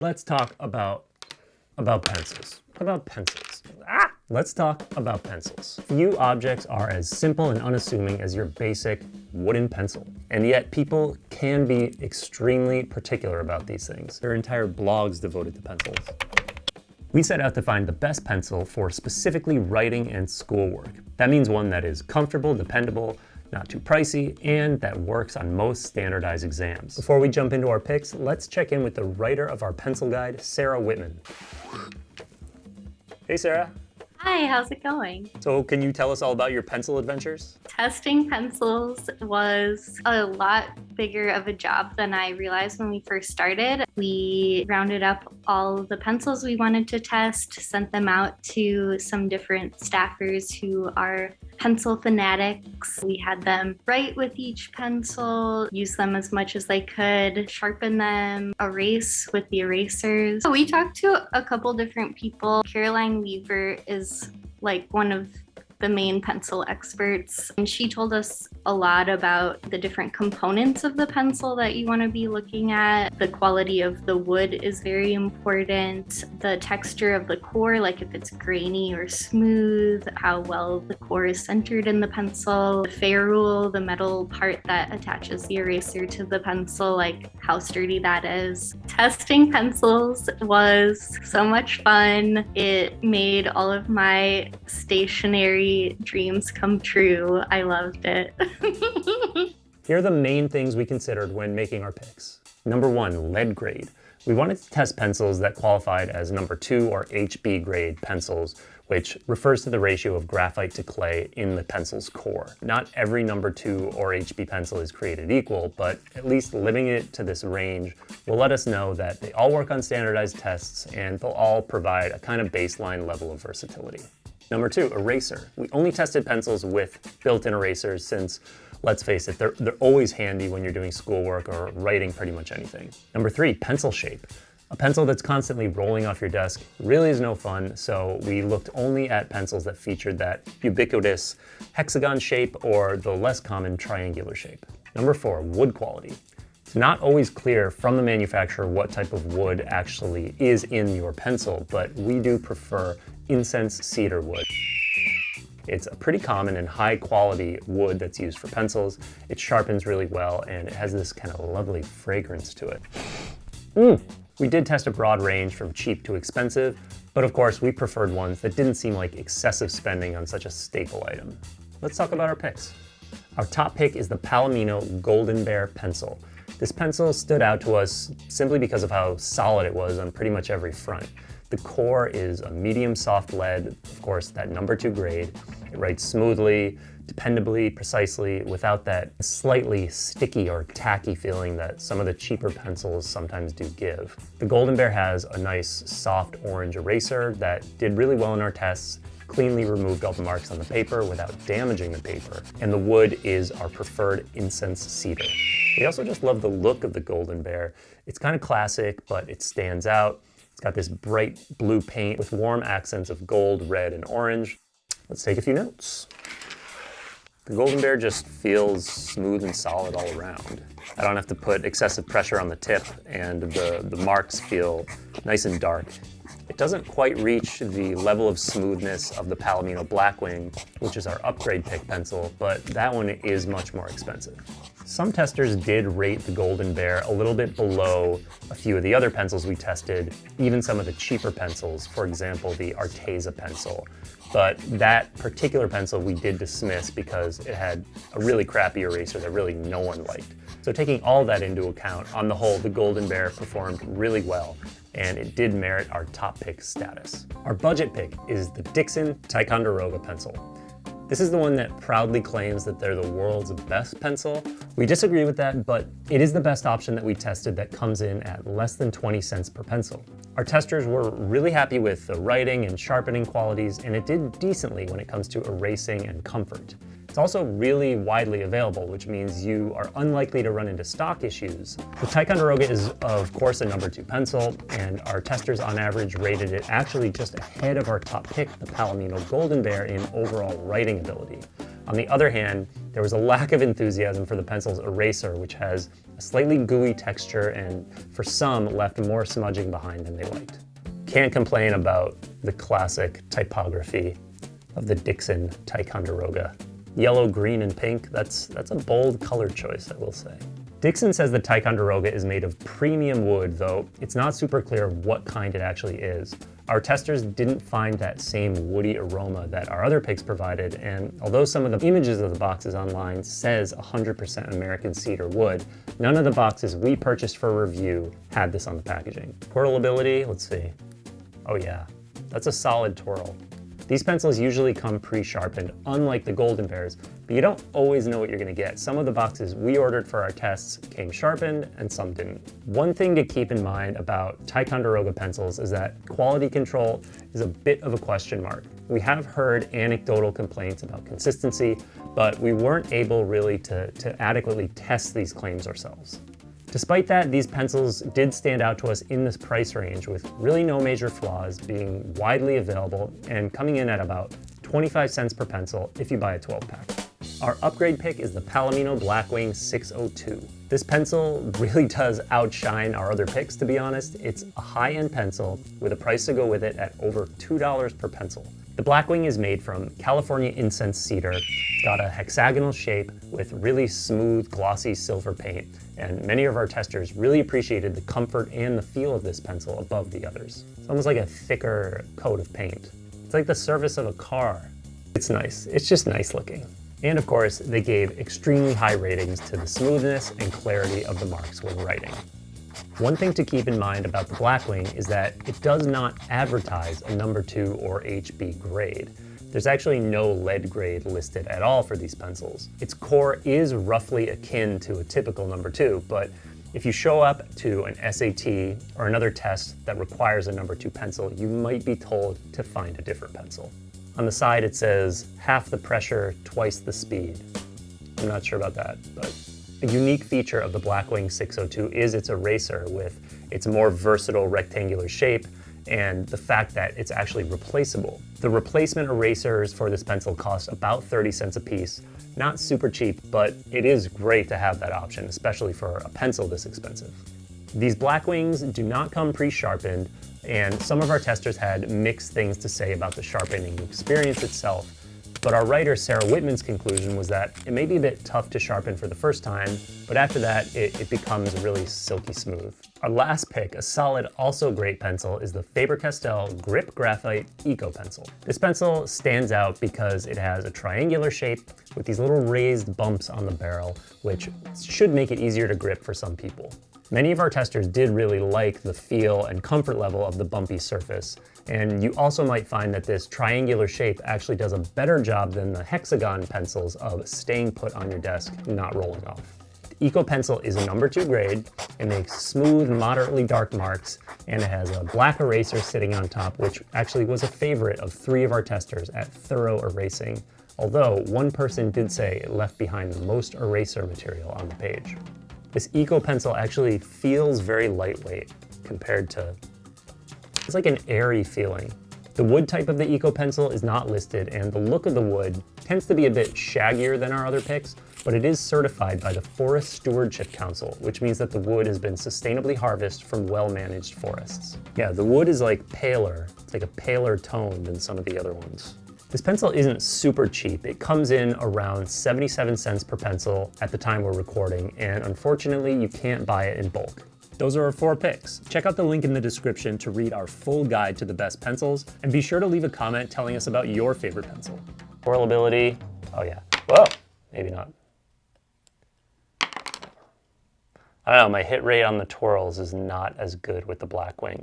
Let's talk about pencils. Let's talk about pencils. Few objects are as simple and unassuming as your basic wooden pencil. And yet people can be extremely particular about these things. There are entire blogs devoted to pencils. We set out to find the best pencil for specifically writing and schoolwork. That means one that is comfortable, dependable, not too pricey, and that works on most standardized exams. Before we jump into our picks, let's check in with the writer of our pencil guide, Sarah Whitman. Hey Sarah. Hi, how's it going? So can you tell us all about your pencil adventures? Testing pencils was a lot bigger of a job than I realized when we first started. We rounded up all the pencils we wanted to test, sent them out to some different staffers who are pencil fanatics. We had them write with each pencil, use them as much as they could, sharpen them, erase with the erasers. We talked to a couple different people. Caroline Weaver is like one of the main pencil experts, and she told us a lot about the different components of the pencil that you want to be looking at. The quality of the wood is very important. The texture of the core, like if it's grainy or smooth, how well the core is centered in the pencil. The ferrule, the metal part that attaches the eraser to the pencil, like how sturdy that is. Testing pencils was so much fun. It made all of my stationery dreams come true. I loved it. Here are the main things we considered when making our picks. Number 1, lead grade. We wanted to test pencils that qualified as number 2 or HB grade pencils, which refers to the ratio of graphite to clay in the pencil's core. Not every number 2 or HB pencil is created equal, but at least limiting it to this range will let us know that they all work on standardized tests and they'll all provide a kind of baseline level of versatility. Number 2, eraser. We only tested pencils with built-in erasers since, let's face it, they're always handy when you're doing schoolwork or writing pretty much anything. Number 3, pencil shape. A pencil that's constantly rolling off your desk really is no fun, so we looked only at pencils that featured that ubiquitous hexagon shape or the less common triangular shape. Number 4, wood quality. It's not always clear from the manufacturer what type of wood actually is in your pencil, but we do prefer incense cedar wood. It's a pretty common and high quality wood that's used for pencils. It sharpens really well and it has this kind of lovely fragrance to it. We did test a broad range from cheap to expensive, but of course we preferred ones that didn't seem like excessive spending on such a staple item. Let's talk about our picks. Our top pick is the Palomino Golden Bear pencil. This pencil stood out to us simply because of how solid it was on pretty much every front. The core is a medium soft lead, of course, that number 2 grade. It writes smoothly, dependably, precisely, without that slightly sticky or tacky feeling that some of the cheaper pencils sometimes do give. The Golden Bear has a nice soft orange eraser that did really well in our tests, cleanly removed all the marks on the paper without damaging the paper, and the wood is our preferred incense cedar. We also just love the look of the Golden Bear. It's kind of classic, but it stands out. It's got this bright blue paint with warm accents of gold, red, and orange. Let's take a few notes. The Golden Bear just feels smooth and solid all around. I don't have to put excessive pressure on the tip, and the marks feel nice and dark. It doesn't quite reach the level of smoothness of the Palomino Blackwing, which is our upgrade pick pencil, but that one is much more expensive. Some testers did rate the Golden Bear a little bit below a few of the other pencils we tested, even some of the cheaper pencils, for example, the Arteza pencil. But that particular pencil we did dismiss because it had a really crappy eraser that really no one liked. So taking all that into account, on the whole, the Golden Bear performed really well, and it did merit our top pick status. Our budget pick is the Dixon Ticonderoga pencil. This is the one that proudly claims that they're the world's best pencil. We disagree with that, but it is the best option that we tested that comes in at less than 20 cents per pencil. Our testers were really happy with the writing and sharpening qualities, and it did decently when it comes to erasing and comfort. It's also really widely available, which means you are unlikely to run into stock issues. The Ticonderoga is, of course, a number 2 pencil, and our testers on average rated it actually just ahead of our top pick, the Palomino Golden Bear, in overall writing ability. On the other hand, there was a lack of enthusiasm for the pencil's eraser, which has a slightly gooey texture and for some left more smudging behind than they liked. Can't complain about the classic typography of the Dixon Ticonderoga. Yellow, green, and pink, that's a bold color choice, I will say. Dixon says the Ticonderoga is made of premium wood, though it's not super clear what kind it actually is. Our testers didn't find that same woody aroma that our other picks provided, and although some of the images of the boxes online says 100% American cedar wood, none of the boxes we purchased for review had this on the packaging. Twirlability, let's see. Oh yeah, that's a solid twirl. These pencils usually come pre-sharpened, unlike the Golden Bears, but you don't always know what you're gonna get. Some of the boxes we ordered for our tests came sharpened and some didn't. One thing to keep in mind about Ticonderoga pencils is that quality control is a bit of a question mark. We have heard anecdotal complaints about consistency, but we weren't able really to adequately test these claims ourselves. Despite that, these pencils did stand out to us in this price range with really no major flaws, being widely available and coming in at about 25 cents per pencil if you buy a 12-pack. Our upgrade pick is the Palomino Blackwing 602. This pencil really does outshine our other picks, to be honest. It's a high-end pencil with a price to go with it at over $2 per pencil. The Blackwing is made from California incense cedar. It's got a hexagonal shape with really smooth, glossy silver paint, and many of our testers really appreciated the comfort and the feel of this pencil above the others. It's almost like a thicker coat of paint. It's like the surface of a car. It's nice. It's just nice looking. And of course, they gave extremely high ratings to the smoothness and clarity of the marks when writing. One thing to keep in mind about the Blackwing is that it does not advertise a number 2 or HB grade. There's actually no lead grade listed at all for these pencils. Its core is roughly akin to a typical number 2, but if you show up to an SAT or another test that requires a number 2 pencil, you might be told to find a different pencil. On the side it says, half the pressure, twice the speed. I'm not sure about that, but a unique feature of the Blackwing 602 is its eraser with its more versatile rectangular shape and the fact that it's actually replaceable. The replacement erasers for this pencil cost about 30 cents a piece. Not super cheap, but it is great to have that option, especially for a pencil this expensive. These Blackwings do not come pre-sharpened, and some of our testers had mixed things to say about the sharpening experience itself. But our writer Sarah Whitman's conclusion was that it may be a bit tough to sharpen for the first time, but after that, it becomes really silky smooth. Our last pick, a solid, also great pencil, is the Faber-Castell Grip Graphite Eco Pencil. This pencil stands out because it has a triangular shape with these little raised bumps on the barrel, which should make it easier to grip for some people. Many of our testers did really like the feel and comfort level of the bumpy surface, and you also might find that this triangular shape actually does a better job than the hexagon pencils of staying put on your desk, not rolling off. The Eco Pencil is a number 2 grade. It makes smooth, moderately dark marks, and it has a black eraser sitting on top, which actually was a favorite of 3 of our testers at thorough erasing, although one person did say it left behind the most eraser material on the page. This Eco Pencil actually feels very lightweight compared to, it's like an airy feeling. The wood type of the Eco Pencil is not listed, and the look of the wood tends to be a bit shaggier than our other picks, but it is certified by the Forest Stewardship Council, which means that the wood has been sustainably harvested from well-managed forests. Yeah, the wood is like paler. It's like a paler tone than some of the other ones. This pencil isn't super cheap. It comes in around 77 cents per pencil at the time we're recording, and unfortunately you can't buy it in bulk. Those are our 4 picks. Check out the link in the description to read our full guide to the best pencils, and be sure to leave a comment telling us about your favorite pencil. Twirlability, oh yeah. Whoa, maybe not. I don't know, my hit rate on the twirls is not as good with the Blackwing.